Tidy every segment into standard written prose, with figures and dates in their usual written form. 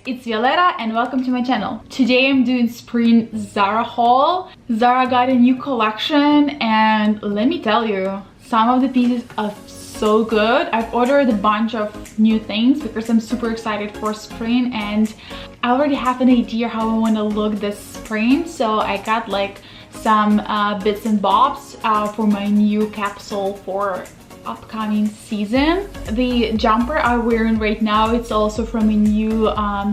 it's Violetta and welcome to my channel. Today I'm doing spring ZARA haul. ZARA got a new collection and let me tell you, some of the pieces are so good. I've ordered a bunch of new things because I'm super excited for spring and I already have an idea how I want to look this spring. So I got like some bits and bobs for my new capsule for upcoming season. The jumper I'm wearing right now, it's also from a new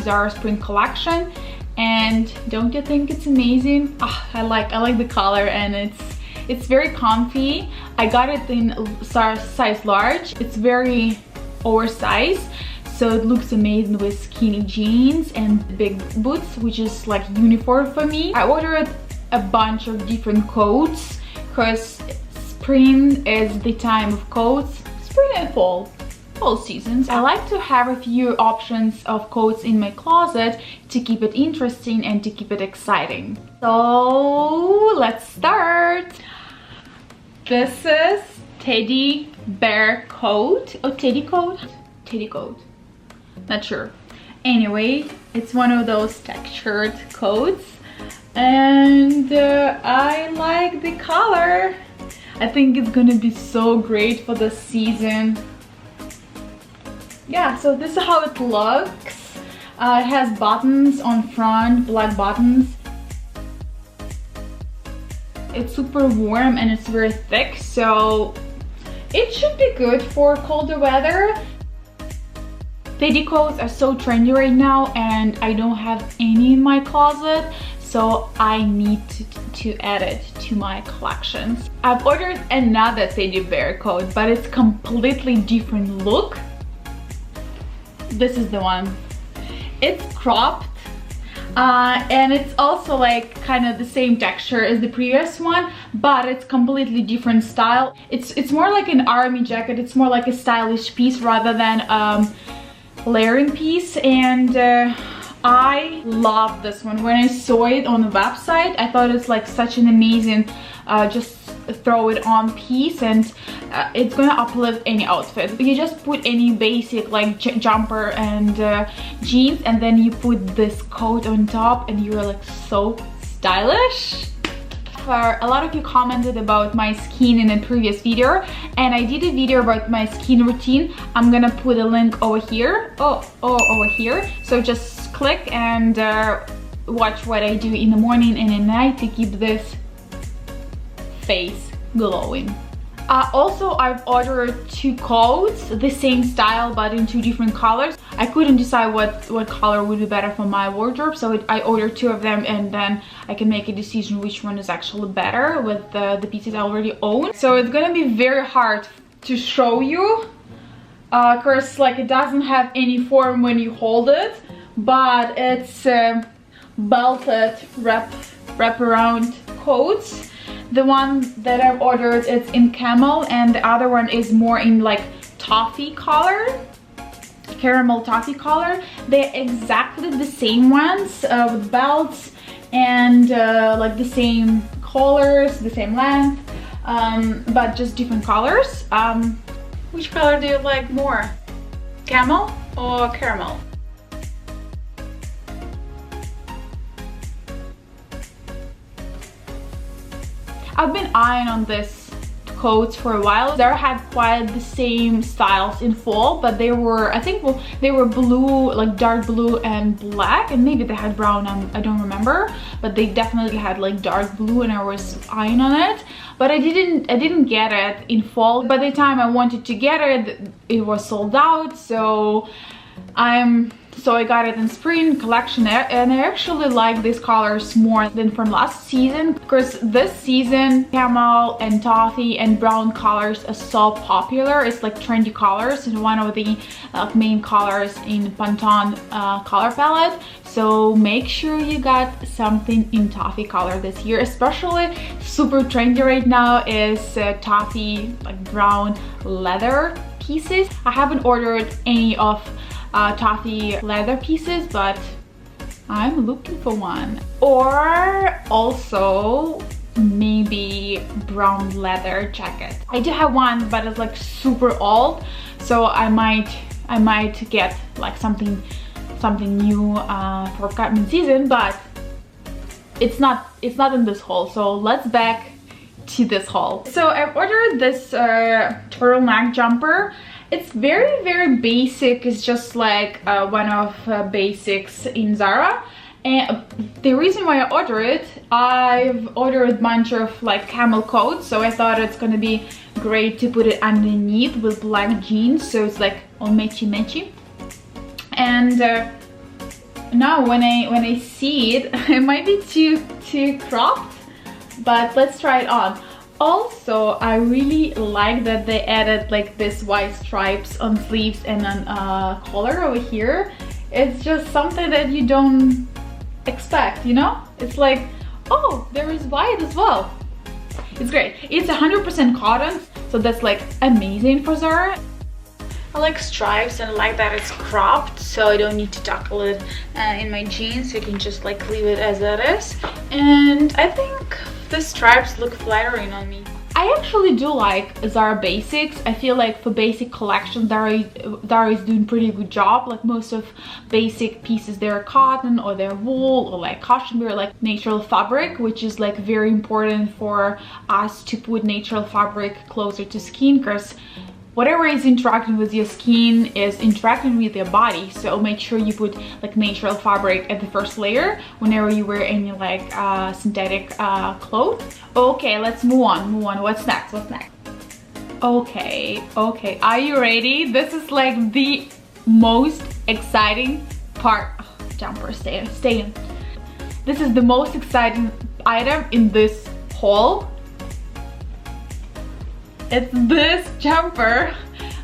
ZARA spring collection, and don't you think it's amazing? I like the color and it's very comfy. I got it in size large. It's very oversized, so it looks amazing with skinny jeans and big boots, which is like uniform for me. I ordered a bunch of different coats because spring is the time of coats. Spring and fall seasons. I like to have a few options of coats in my closet to keep it interesting and to keep it exciting. So let's start. This is teddy bear coat or teddy coat? Teddy coat. Not sure. Anyway, it's one of those textured coats and I like the color. I think it's gonna be so great for the season. Yeah, so this is how it looks. It has buttons on front, black buttons. It's super warm and it's very thick, so it should be good for colder weather. Teddy coats are so trendy right now and I don't have any in my closet, so I need to add it to my collections. I've ordered another teddy bear coat, but it's completely different look. This is the one. It's cropped and it's also like kind of the same texture as the previous one, but it's completely different style. It's more like an army jacket. It's more like a stylish piece rather than layering piece, and I love this one. When I saw it on the website, I thought it's like such an amazing just throw it on piece, and it's gonna uplift any outfit. You just put any basic like jumper and jeans, and then you put this coat on top and you're like so stylish. A lot of you commented about my skin in a previous video, and I did a video about my skin routine. I'm gonna put a link over here, over here, so just click and watch what I do in the morning and at night to keep this face glowing. Also, I've ordered two coats, the same style but in two different colors. I couldn't decide what color would be better for my wardrobe, so I ordered two of them, and then I can make a decision which one is actually better with the pieces I already own. So it's gonna be very hard to show you because like it doesn't have any form when you hold it, but it's belted wrap-around coats. The one that I've ordered is in camel, and the other one is more in like toffee color, caramel toffee color. They're exactly the same ones with belts and like the same colors, the same length, but just different colors. Which color do you like more? Camel or caramel? I've been eyeing on this coats for a while. ZARA had quite the same styles in fall, but they were, I think they were blue, like dark blue and black, and maybe they had brown, I don't remember, but they definitely had like dark blue, and I was eyeing on it, but I didn't get it in fall. By the time I wanted to get it, it was sold out, so I got it in spring collection, and I actually like these colors more than from last season, because this season camel and toffee and brown colors are so popular. It's like trendy colors and one of the main colors in Pantone color palette. So make sure you got something in toffee color this year. Especially super trendy right now is toffee, like brown leather pieces. I haven't ordered any of toffee leather pieces, but I'm looking for one. Or also maybe brown leather jacket. I do have one, but it's like super old, so I might get like something something new for upcoming season, but it's not in this haul. So let's back to this haul. So I've ordered this turtleneck jumper. It's very basic. It's just like one of basics in Zara. And the reason why I ordered it, I've ordered a bunch of like camel coats, so I thought it's gonna be great to put it underneath with black jeans, so it's like all matchy. And now when I see it, it might be too cropped, but let's try it on. Also, I really like that they added like this white stripes on sleeves and on collar over here. It's just something that you don't expect, you know? It's like, oh, there is white as well. It's great. It's 100% cotton, so that's like amazing for Zara. I like stripes and I like that it's cropped, so I don't need to tuckle it in my jeans. You can just like leave it as it is. And I think the stripes look flattering on me. I actually do like Zara basics. I feel like for basic collection, Zara is doing pretty good job. Like most of basic pieces, they're cotton or they're wool or like cashmere, like natural fabric, which is like very important for us to put natural fabric closer to skin, because whatever is interacting with your skin is interacting with your body. So make sure you put like natural fabric at the first layer whenever you wear any like synthetic clothes. Okay, let's move on. What's next? Okay, are you ready? This is like the most exciting part. Oh, jumper, stay in. This is the most exciting item in this haul. It's this jumper.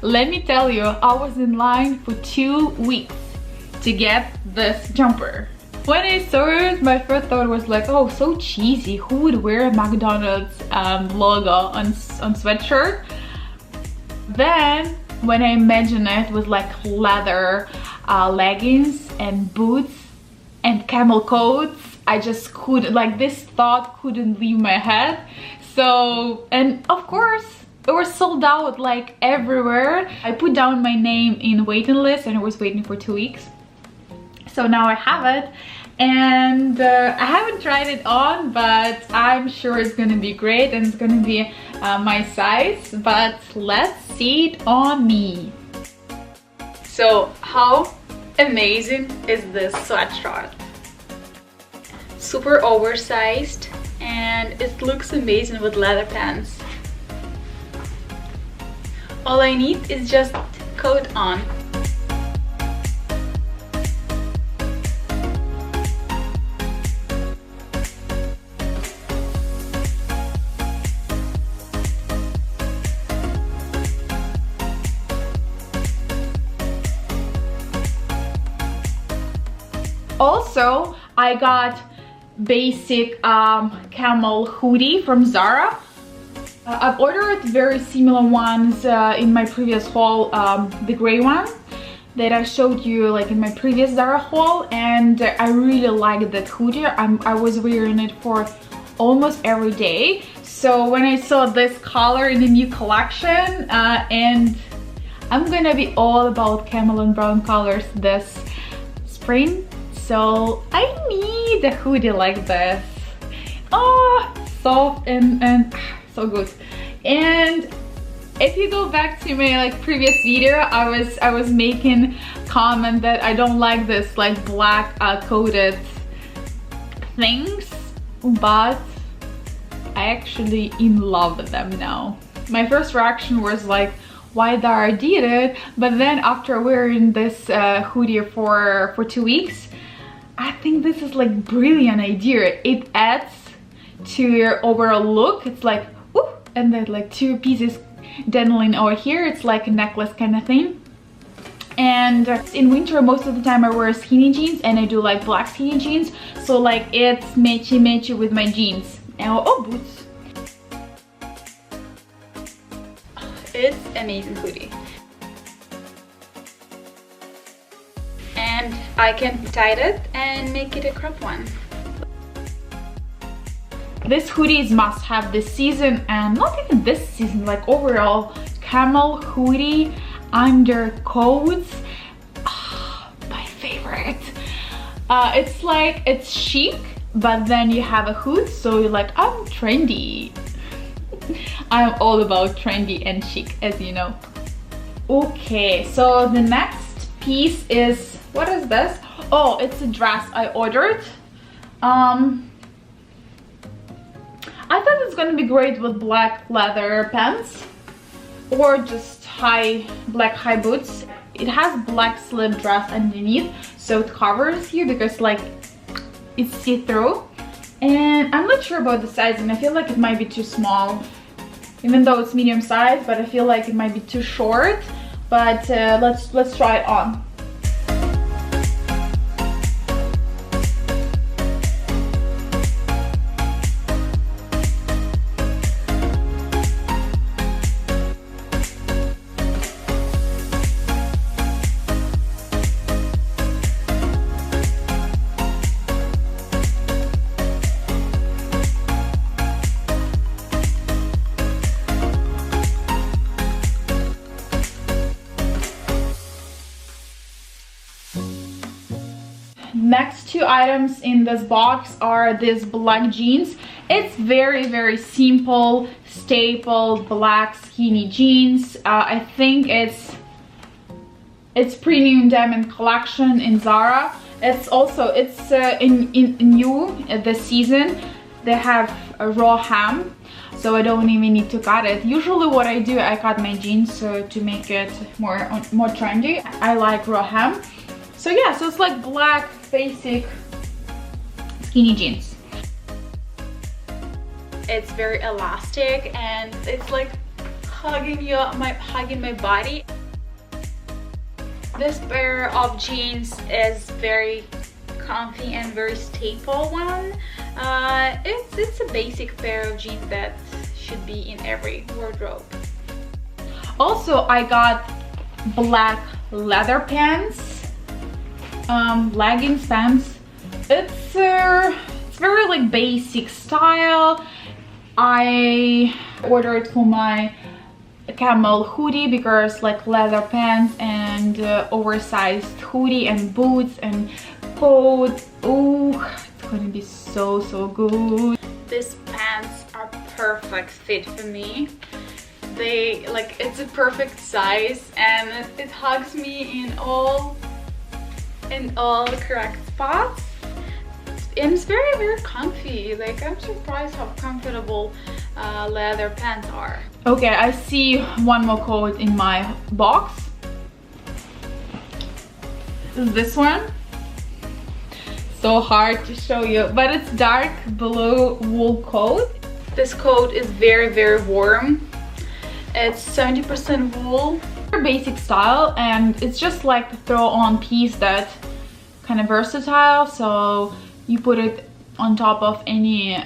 Let me tell you, I was in line for 2 weeks to get this jumper. When I saw it, my first thought was like, oh, so cheesy. Who would wear a McDonald's logo on sweatshirt? Then when I imagined it with like leather leggings and boots and camel coats, I just couldn't, like this thought couldn't leave my head. So, and of course, it was sold out like everywhere. I put down my name in waiting list and I was waiting for 2 weeks. So now I have it, and I haven't tried it on, but I'm sure it's gonna be great and it's gonna be my size. But let's see it on me. So how amazing is this sweatshirt? Super oversized, and it looks amazing with leather pants. All I need is just coat on. Also, I got basic camel hoodie from Zara. I've ordered very similar ones in my previous haul, the gray one that I showed you like in my previous Zara haul, and I really like that hoodie. I was wearing it for almost every day. So when I saw this color in the new collection, and I'm gonna be all about camel and brown colors this spring, so I need a hoodie like this. Oh, soft and so good. And if you go back to my like previous video, I was making comment that I don't like this like black coated things, but I actually in love with them now. My first reaction was like, why Zara did it? But then after wearing this hoodie for 2 weeks, I think this is like brilliant idea. It adds to your overall look. It's like, ooh, and then like 2 pieces dangling over here. It's like a necklace kind of thing. And in winter, most of the time I wear skinny jeans, and I do like black skinny jeans. So like it's matchy with my jeans. And oh, boots. It's amazing hoodie. And I can tie it and make it a crop one. This hoodie is must have this season, and not even this season, like overall. Camel hoodie under coats. Oh, my favorite. It's like, it's chic, but then you have a hood, so you're like, I'm trendy. I'm all about trendy and chic, as you know. Okay, so the next piece is, what is this? Oh, it's a dress I ordered. I thought it's gonna be great with black leather pants or just black high boots. It has black slip dress underneath, so it covers you because like it's see-through. And I'm not sure about the sizing. I feel like it might be too small, even though it's medium size, but I feel like it might be too short. But let's try it on. Next two items in this box are these black jeans. It's very simple, staple black skinny jeans. I think it's premium diamond collection in Zara. It's in new this season. They have a raw hem, so I don't even need to cut it. Usually what I do, I cut my jeans to make it more trendy. I like raw hem. So yeah, so it's like black basic skinny jeans. It's very elastic and it's like hugging my body. This pair of jeans is very comfy and very staple one. It's a basic pair of jeans that should be in every wardrobe. Also, I got black leather pants. Leggings, pants. It's very like basic style. I ordered for my camel hoodie because like leather pants and oversized hoodie and boots and coat. Oh, it's gonna be so good. These pants are perfect fit for me. It's a perfect size and it hugs me in all the correct spots, and it's very comfy. Like, I'm surprised how comfortable leather pants are. Okay, I see one more coat in my box. This one, so hard to show you, but it's dark blue wool coat. This coat is very warm. It's 70% wool. Basic style, and it's just like a throw-on piece that kind of versatile, so you put it on top of any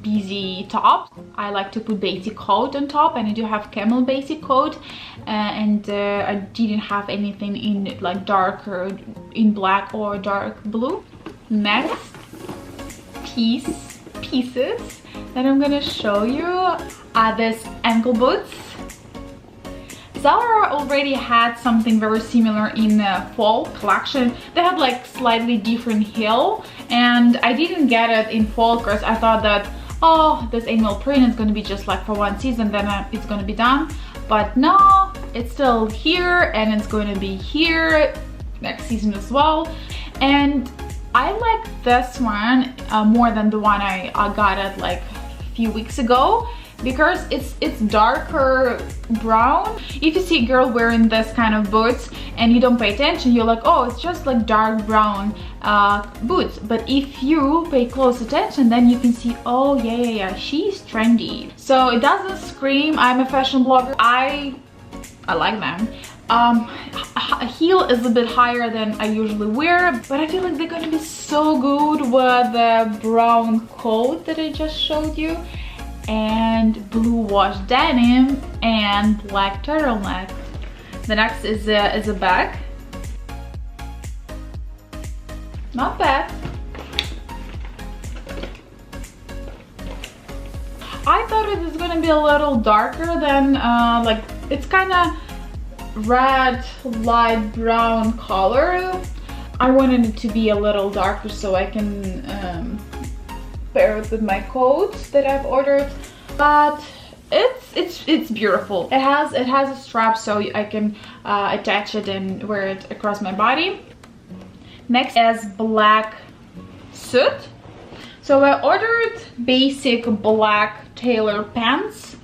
busy top. I like to put basic coat on top, and I do have camel basic coat, and I didn't have anything in like darker, in black or dark blue. Next pieces that I'm gonna show you are these ankle boots. ZARA already had something very similar in the fall collection. They had like slightly different heel, and I didn't get it in fall because I thought that, oh, this animal print is going to be just like for one season, then it's going to be done. But no, it's still here, and it's going to be here next season as well. And I like this one more than the one I got it like a few weeks ago, because it's darker brown. If you see a girl wearing this kind of boots and you don't pay attention, you're like, oh, it's just like dark brown boots. But if you pay close attention, then you can see, oh yeah, she's trendy. So it doesn't scream I'm a fashion blogger. I like them. A heel is a bit higher than I usually wear, but I feel like they're gonna be so good with the brown coat that I just showed you, and blue wash denim and black turtleneck. The next is a bag. Not bad. I thought it was gonna be a little darker than like, it's kind of red light brown color. I wanted it to be a little darker so I can pair it with my coat that I've ordered. But it's beautiful. It has a strap so I can attach it and wear it across my body. Next is black suit. So I ordered basic black tailored pants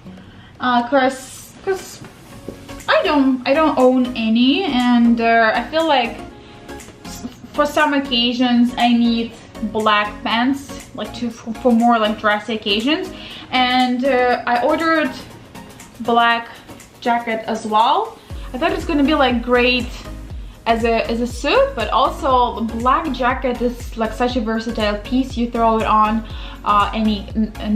cause I don't own any, and I feel like for some occasions I need black pants, like for more like dressy occasions. And I ordered black jacket as well. I thought it's gonna be like great as a suit, but also the black jacket is like such a versatile piece. You throw it on any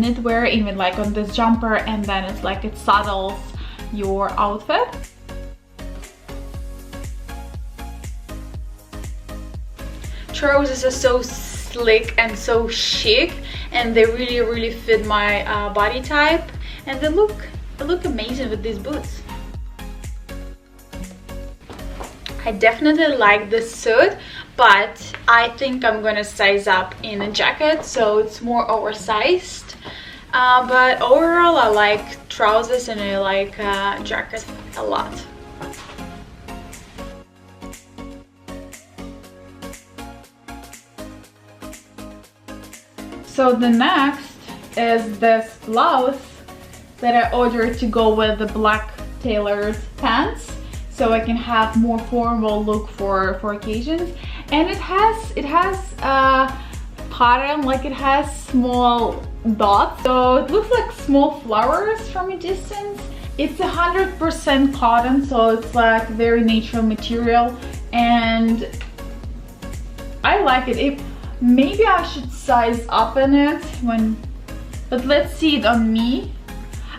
knitwear, even like on this jumper, and then it's like it settles your outfit. Trousers are so slick and so chic, and they really fit my body type, and they look amazing with these boots. I definitely like this suit, but I think I'm gonna size up in a jacket so it's more oversized. But overall I like trousers and I like jackets a lot. So the next is this blouse that I ordered to go with the black tailored pants, so I can have more formal look for occasions. And it has pattern, like it has small dots, so it looks like small flowers from a distance. It's 100% cotton, so it's like very natural material, and I like it. Maybe I should size up in it but let's see it on me.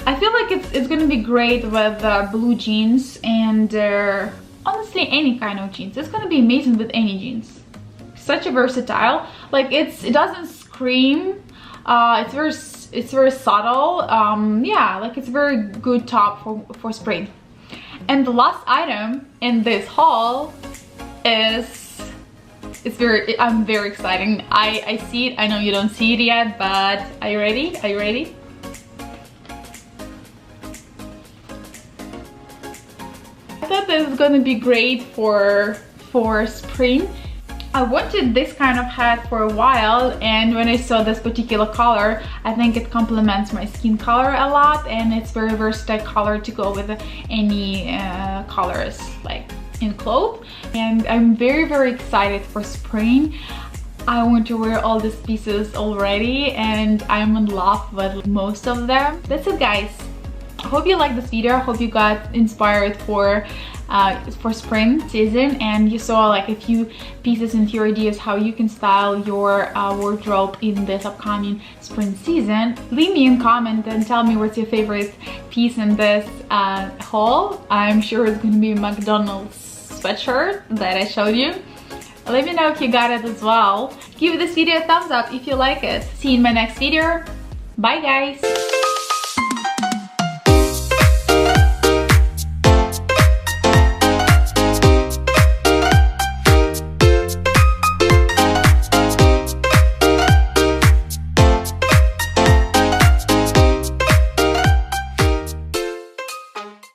I feel like it's gonna be great with blue jeans and honestly any kind of jeans. It's gonna be amazing with any jeans. Such a versatile, like it doesn't scream. It's very subtle. Yeah, like it's a very good top for spring. And the last item in this haul is I'm very excited. I see it. I know you don't see it yet, but are you ready? Are you ready? I thought this was gonna be great for spring. I wanted this kind of hat for a while, and when I saw this particular color, I think it complements my skin color a lot, and it's very versatile color to go with any colors like in clothes. And I'm very excited for spring. I want to wear all these pieces already, and I'm in love with most of them. That's it, guys. I hope you liked this video. I hope you got inspired for spring season, and you saw like a few pieces and few ideas how you can style your wardrobe in this upcoming spring season. Leave me a comment and tell me what's your favorite piece in this haul. I'm sure it's going to be a McDonald's sweatshirt that I showed you. Let me know if you got it as well. Give this video a thumbs up if you like it. See you in my next video. Bye, guys.